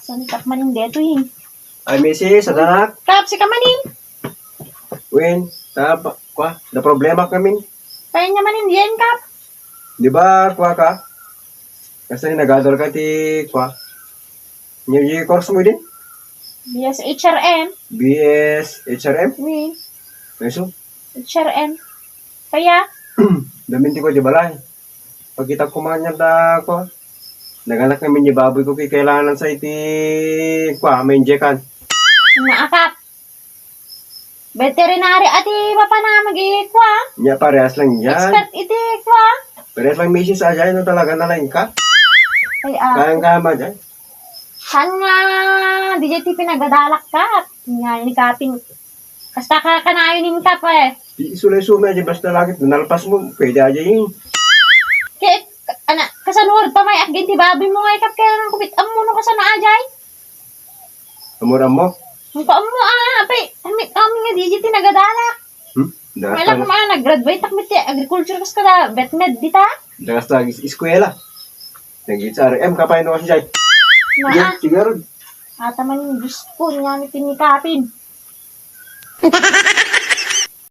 Santak manin deto eh. Ay, misis, anak. Kap, si kamanin. Wen, na problema kami. Kaya niya manin diyan, kap. Di ba, ka? Kasi nagadol ka New Year course mo din? Yes, HRM. BS, HRM? Oui, Meso? HRM. Kaya, Daminti ko di balay. Pagkita ko man yan naganak namin ni baboy ko kailangan sa iti, may injekan. naakap. Veterinary ati papa na mag-iikwa. Nya parehas lang yan. Expert iti ikwa. Parehas lang misis ajay, no talaga nalain ka. Ay, Kayang kama dyan. saan nga, di dyan ti pinagadalak ka. Nga, ni kapin. Basta ka kanayonin ka pa eh. Di isulay-sumay ajay, basta lagit, nalpas mo, pwede ajay yun. Kaya, kasanuhod pa may agin ti baboy mo nga ikap kaya nang kupit mo no kasana ajay. Amuram mo. Ang paam mo apay, kami nga di dyan ti nagadalak. May lang Dakas nag-graduate akmit ti agriculture kas kada vetmed dita. lagi eskwela. Nagit sa RM ka pa yun kasi jay. Naa, Siguro. ata man yung Diyos ko, nga may tinikapin.